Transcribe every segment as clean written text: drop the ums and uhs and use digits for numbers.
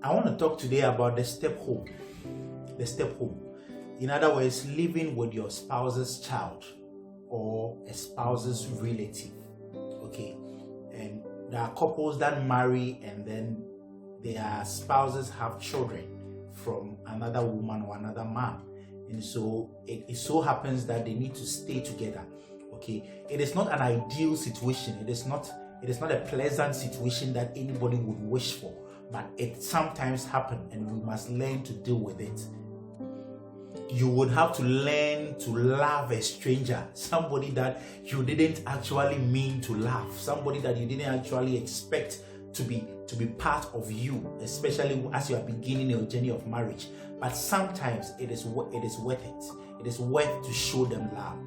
I want to talk today about the step home. The step home. In other words, living with your spouse's child or a spouse's relative. Okay. And there are couples that marry and then their spouses have children from another woman or another man. And so it so happens that they need to stay together. Okay. It is not an ideal situation. It is not a pleasant situation that anybody would wish for, but it sometimes happens and we must learn to deal with it. You would have to learn to love a stranger, somebody that you didn't actually mean to love, somebody that you didn't actually expect to be part of you, especially as you are beginning your journey of marriage. But sometimes it is worth it. It is worth to show them love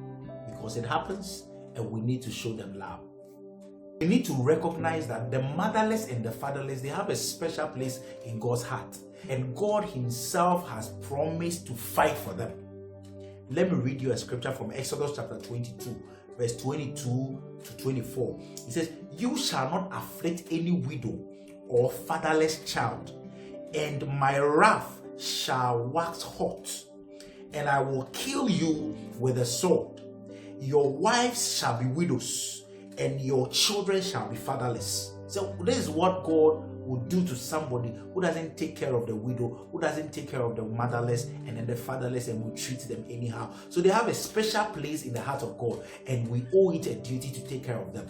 because it happens and we need to show them love. We need to recognize that the motherless and the fatherless, they have a special place in God's heart. And God himself has promised to fight for them. Let me read you a scripture from Exodus chapter 22, verse 22 to 24. It says, "You shall not afflict any widow or fatherless child, and my wrath shall wax hot, and I will kill you with a sword. Your wives shall be widows, and your children shall be fatherless." So this is what God will do to somebody who doesn't take care of the widow, who doesn't take care of the motherless and then the fatherless, and will treat them anyhow. So they have a special place in the heart of God, and we owe it a duty to take care of them.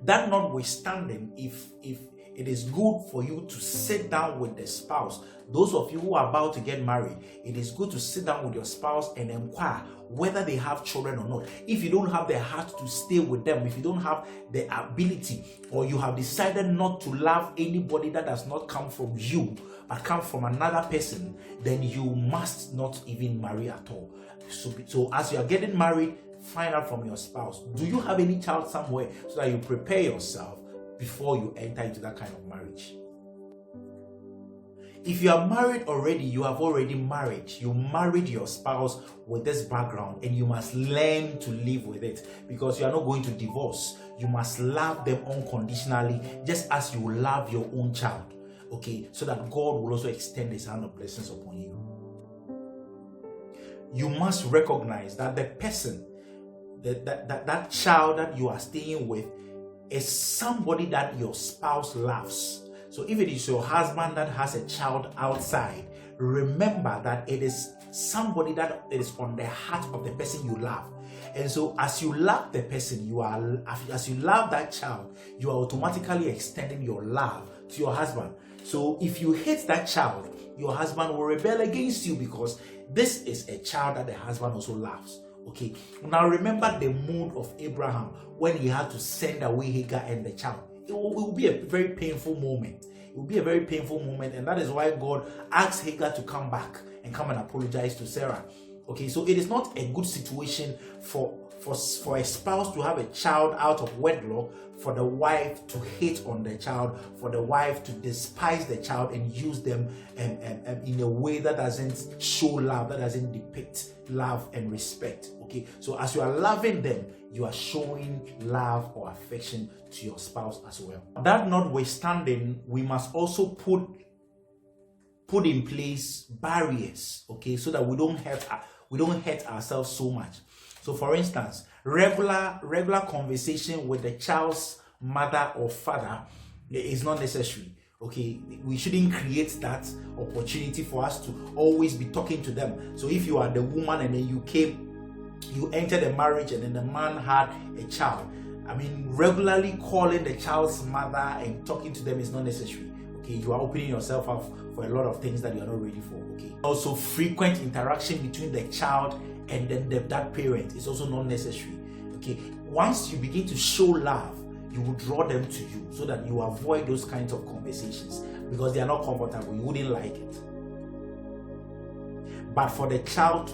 That notwithstanding, if it is good for you to sit down with the spouse, those of you who are about to get married, it is good to sit down with your spouse and inquire whether they have children or not. If you don't have the heart to stay with them, if you don't have the ability, or you have decided not to love anybody that does not come from you but come from another person, then you must not even marry at all. So as you are getting married, find out from your spouse, do you have any child somewhere, so that you prepare yourself before you enter into that kind of marriage. If you are married already, you have already married. You married your spouse with this background, and you must learn to live with it, because you are not going to divorce. You must love them unconditionally, just as you love your own child. Okay, so that God will also extend his hand of blessings upon you. You must recognize that the person, that child that you are staying with, is somebody that your spouse loves. So if it is your husband that has a child outside, remember that it is somebody that is on the heart of the person you love. And so as you love the person, as you love that child, you are automatically extending your love to your husband. So if you hate that child, your husband will rebel against you, because this is a child that the husband also loves. Okay, now remember the mood of Abraham when he had to send away Hagar and the child. It will be a very painful moment. It will be a very painful moment, and that is why God asked Hagar to come back and come and apologize to Sarah. Okay, so it is not a good situation for a spouse to have a child out of wedlock, for the wife to hate on the child, for the wife to despise the child and use them in a way that doesn't show love, that doesn't depict love and respect. Okay, so as you are loving them, you are showing love or affection to your spouse as well. That notwithstanding, we must also put in place barriers, okay, so that we don't hurt ourselves so much. So for instance, regular conversation with the child's mother or father is not necessary. Okay, we shouldn't create that opportunity for us to always be talking to them. So if you are the woman and then you entered a marriage and then the man had a child, I mean, regularly calling the child's mother and talking to them is not necessary. Okay, you are opening yourself up for a lot of things that you are not ready for. Okay, also frequent interaction between the child and then that parent is also not necessary. Okay, once you begin to show love, you will draw them to you, so that you avoid those kinds of conversations, because they are not comfortable. You wouldn't like it. But for the child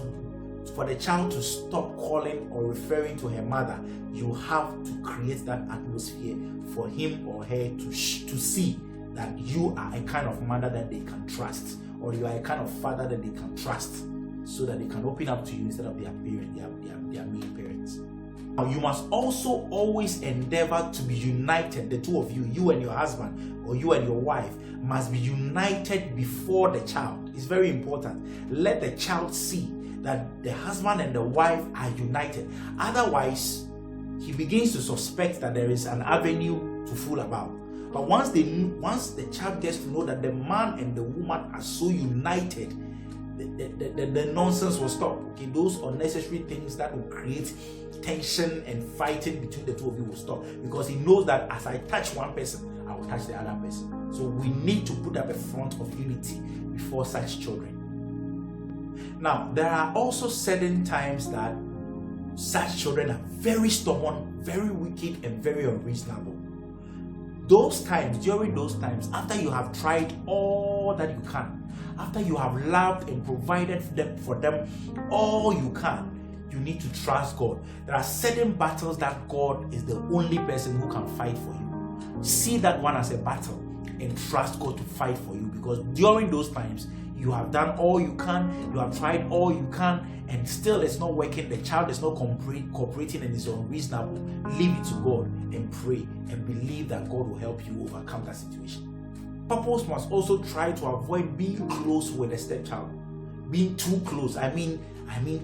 to stop calling or referring to her mother, you have to create that atmosphere for him or her to see that you are a kind of mother that they can trust, or you are a kind of father that they can trust, so that they can open up to you instead of their parent, their main parents. Now, you must also always endeavor to be united. The two of you, you and your husband, or you and your wife, must be united before the child. It's very important. Let the child see that the husband and the wife are united. Otherwise, he begins to suspect that there is an avenue to fool about. But once the child gets to know that the man and the woman are so united, the nonsense will stop. Okay, those unnecessary things that will create tension and fighting between the two of you will stop, because he knows that as I touch one person, I will touch the other person. So we need to put up a front of unity before such children. Now, there are also certain times that such children are very stubborn, very wicked, and very unreasonable. During those times, after you have tried all that you can, after you have loved and provided for them all you can, you need to trust God. There are certain battles that God is the only person who can fight for you. See that one as a battle and trust God to fight for you, because during those times, you have done all you can, you have tried all you can, and still it's not working. The child is not cooperating and is unreasonable. Leave it to God and pray and believe that God will help you overcome that situation. Couples must also try to avoid being close with a stepchild. Being too close. I mean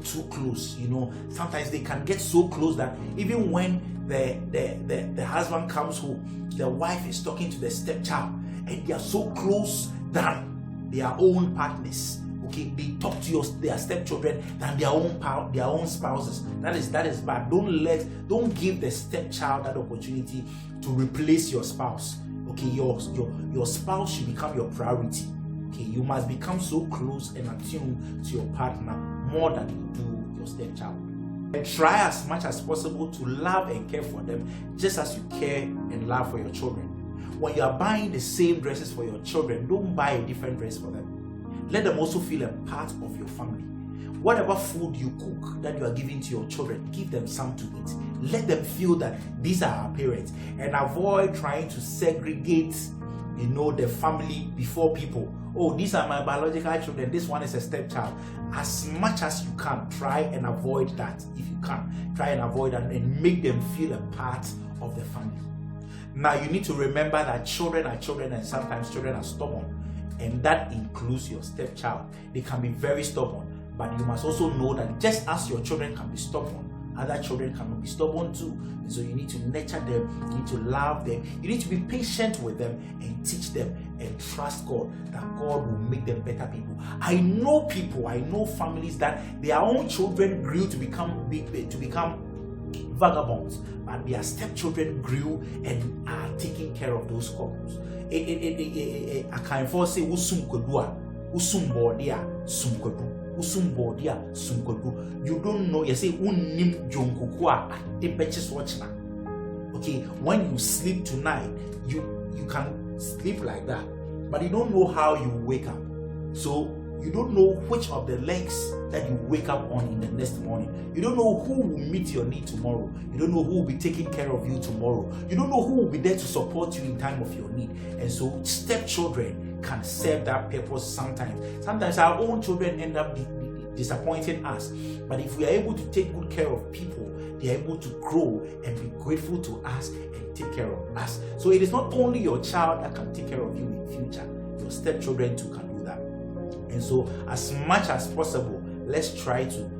too close. You know, sometimes they can get so close that even when the husband comes home, the wife is talking to the stepchild, and they are so close than their own partners. Okay, they talk to their stepchildren than their own spouses. That is bad. Don't give the stepchild that opportunity to replace your spouse. Okay, your spouse should become your priority. Okay, you must become so close and attuned to your partner more than you do your stepchild. And try as much as possible to love and care for them just as you care and love for your children. When you are buying the same dresses for your children, don't buy a different dress for them. Let them also feel a part of your family. Whatever food you cook that you are giving to your children, give them some to eat. Let them feel that these are our parents, and avoid trying to segregate, the family before people. Oh, these are my biological children, this one is a stepchild. As much as you can, try and avoid that. If you can, try and avoid that and make them feel a part of the family. Now, you need to remember that children are children, and sometimes children are stubborn, and that includes your stepchild. They can be very stubborn, but you must also know that just as your children can be stubborn, other children cannot be stubborn too. And so you need to nurture them, you need to love them, you need to be patient with them and teach them, and trust God that God will make them better people. I know families that their own children grew to become vagabonds, but their stepchildren grew and are taking care of those couples. I can for say usum kodua, usum bordia, sum kodu. You don't know. You say unim jonkukua the betches watchna. Okay, when you sleep tonight, you can sleep like that, but you don't know how you wake up. So you don't know which of the legs that you wake up on in the next morning. You don't know who will meet your need tomorrow. You don't know who will be taking care of you tomorrow. You don't know who will be there to support you in time of your need. And so stepchildren can serve that purpose sometimes. Sometimes our own children end up disappointing us. But if we are able to take good care of people, they are able to grow and be grateful to us and take care of us. So it is not only your child that can take care of you in future. Your stepchildren too can do that. And so as much as possible, let's try to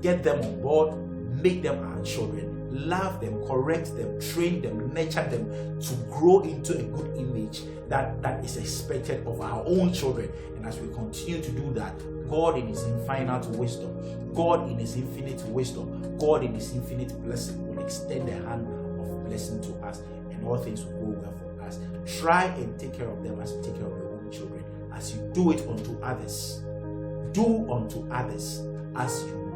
get them on board, make them our children, love them, correct them, train them, nurture them to grow into a good image that is expected of our own children. And as we continue to do that, God in his infinite wisdom, God in his infinite wisdom, God in his infinite blessing will extend the hand of blessing to us, and all things will go well for us. Try and take care of them as you take care of your own children. As you do it unto others, do unto others as you